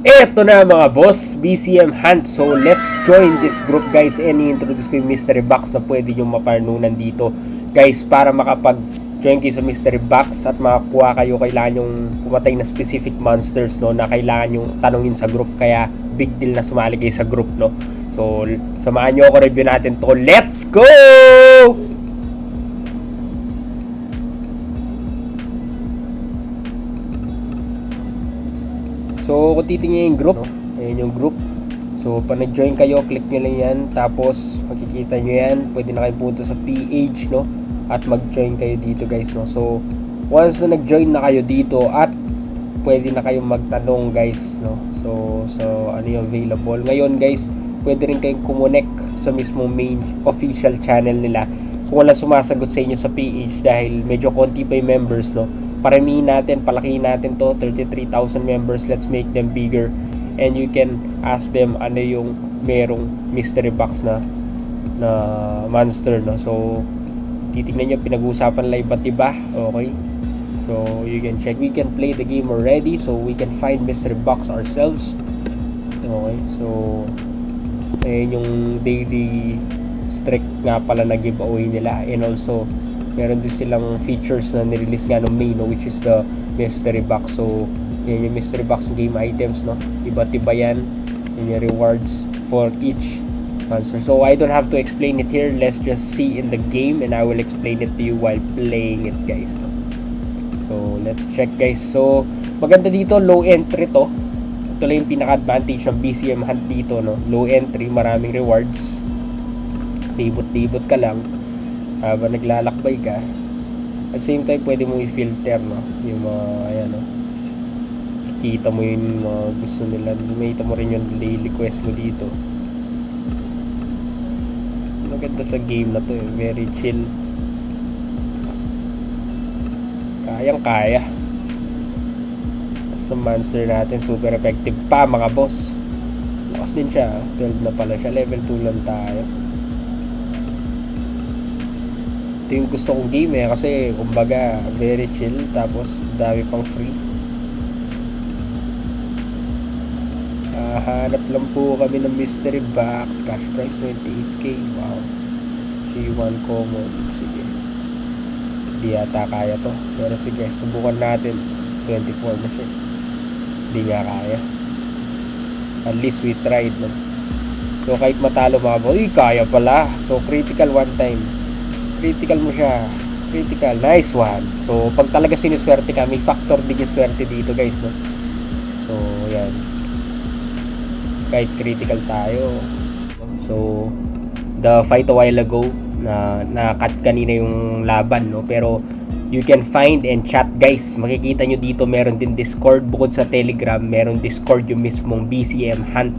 Eto na mga boss, BCM Hunt. So let's join this group guys. And i-introduce ko yung mystery box na pwede nyo maparnunan dito guys, para makapag-join kayo sa mystery box at makakuha kayo. Kailangan yung pumatay na specific monsters, no, na kailangan yung tanungin sa group. Kaya big deal na sumali kayo sa group, no. So samahan nyo ako, review natin to. Let's go! So, kung titingnan yung group, ayan yung group. So, pag nag-join kayo, click nyo lang yan. Tapos, makikita nyo yan. Pwede na kayo punta sa PH, no? At mag-join kayo dito, guys, no? So, once na nag-join na kayo dito at pwede na kayong magtanong, guys, no? So ano yung available? Ngayon, guys, pwede rin kayong kumonek sa mismong main official channel nila. Kung wala sumasagot sa inyo sa PH dahil medyo konti pa yung members, no? Paramihin natin, palakihin natin to, 33,000 members, let's make them bigger. And you can ask them ano yung merong mystery box na monster, no? So titignan nyo, pinag-uusapan lang iba't iba. Okay, so you can check, we can play the game already, so we can find mystery box ourselves. Okay, so ayun yung daily streak nga pala na giveaway nila. And also meron din silang features na nirelease nga ng May, no, which is the mystery box. So yan yung mystery box game items, no, iba't iba yan. Yan yung rewards for each monster. So I don't have to explain it here, let's just see in the game and I will explain it to you while playing it, guys, no? So let's check, guys. So maganda dito, low entry to. Ito lang yung pinaka-advantage ng BCM Hunt dito, no? Low entry, maraming rewards, libot-libot ka lang habang naglalakbay ka. At same time, pwede mo i-filter, no, yung mga, ayan, no, kikita mo yung mga gusto nila. Makita mo rin yung daily quest mo dito. Maganda sa game na to, eh. Very chill, kayang kaya. Basta monster natin super effective pa, mga boss. Lakas din siya, 12 na pala siya, level 2 lang tayo. Ito yung gusto kong game, eh, kasi kumbaga very chill, tapos dami pang free. Hanap lang po kami ng mystery box, cash price 28k. Wow, G1 common. Sige, di yata kaya to, pero sige, subukan natin. 24 na siya, di nga kaya. At least we tried, no? So kahit matalo mga boy, kaya pala. So critical one time, critical mo siya, critical, nice one. So pag talaga sinuswerte ka, may factor din yung swerte dito, guys, no? So yan, kahit critical tayo. So the fight a while ago, na cut kanina yung laban, no? Pero you can find and chat, guys. Makikita nyo dito, meron din Discord. Bukod sa Telegram, meron Discord yung mismong BCM Hunt.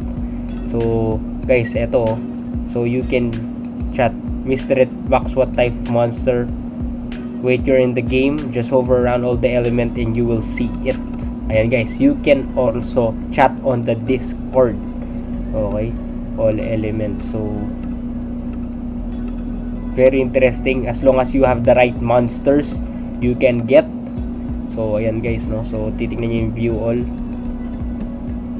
So guys, eto, so you can chat mystery box, what type of monster. Wait, you're in the game, just hover around all the element and you will see it. Ayan, guys, you can also chat on the Discord. Okay, all elements. So very interesting, as long as you have the right monsters you can get. So ayan, guys, no, so titignan nyo yung view all.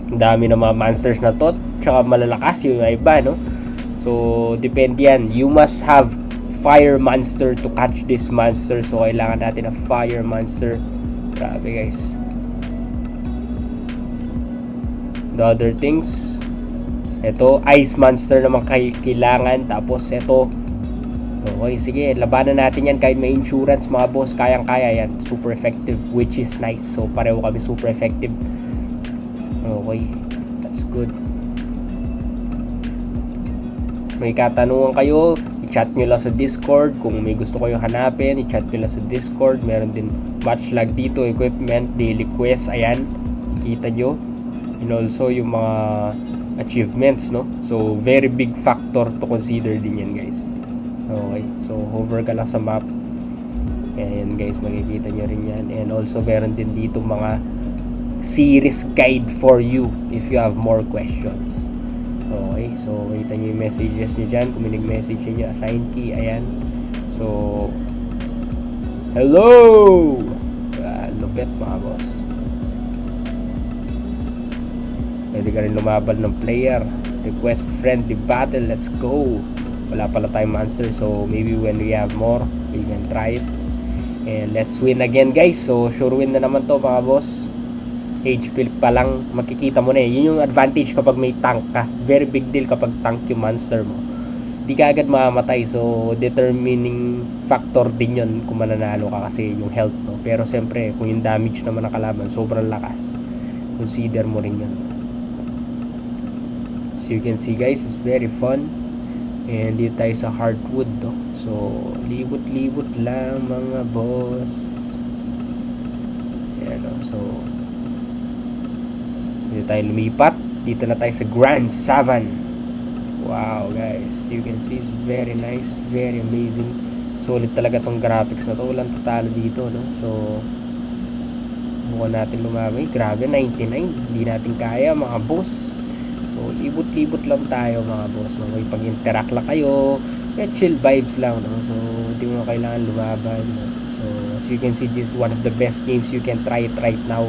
Ang dami ng mga monsters na to, tsaka malalakas yung iba, no? So depende yan, you must have fire monster to catch this monster. So kailangan natin ng fire monster. Grabe, guys. The other things, ito ice monster naman kailangan. Tapos ito, okay, sige, labanan natin yan kahit may insurance, mga boss. Kayang kaya yan, super effective, which is nice. So pareho kami super effective. Okay, that's good. May katanungan kayo, i-chat nyo lang sa Discord. Kung may gusto kayo hanapin, i-chat nyo lang sa Discord. Meron din match lag dito, equipment, daily quest, ayan, kita nyo. And also yung mga achievements, no? So very big factor to consider din yan, guys. Okay, so hover ka lang sa map. Ayan, guys, makikita nyo rin yan. And also meron din dito mga series guide for you if you have more questions. Okay, so kita nyo yung messages nyo dyan. Kung may nag-message nyo, assign key, ayan. So hello, lupit, mga boss. Pwede ka rin lumaban ng player. Request friendly battle. Let's go. Wala pala tayong monster. So maybe when we have more, we can try it. And let's win again guys. So sure win na naman to mga boss. HP pa lang makikita mo na eh. Yun yung advantage kapag may tank ka. Very big deal kapag tank yung monster mo. Di ka agad mamamatay. So determining factor din yun kung mananalo ka kasi yung health, no? Pero siyempre kung yung damage naman ng kalaban sobrang lakas, consider mo rin yun. So you can see guys, it's very fun. And dito tayo sa hardwood, no? So libot-libot lang mga boss. Ayan, no? So dito tayo lumipat. Dito na tayo sa Grand Savan. Wow guys, you can see it's very nice, very amazing. Solid talaga tong graphics na to. Walang tatalo dito, no? So bukan natin lumamay. Grabe, 99. Hindi natin kaya mga boss. So libot-libot lang tayo mga boss, no? May pag-interact lang kayo. Kaya chill vibes lang, no? So hindi mo kailangan lumaban, no? So as you can see, this is one of the best games. You can try it right now.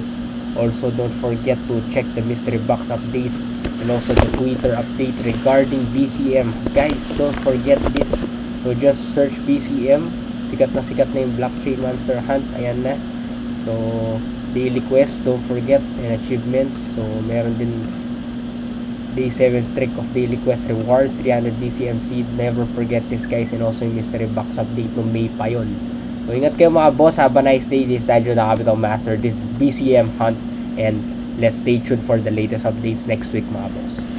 Also don't forget to check the mystery box updates and also the Twitter update regarding BCM. Guys, don't forget this. So just search BCM. Sikat na yung blockchain monster hunt. Ayan na. So daily quest, don't forget, and achievements. So meron din day 7 streak of daily quest rewards, 300 BCM seed. Never forget this guys. And also yung mystery box update no May pa yun. So ingat kayo mga boss. Have a nice day. This is Daniel the Capital Master. This is BCM hunt. And let's stay tuned for the latest updates next week mga boss.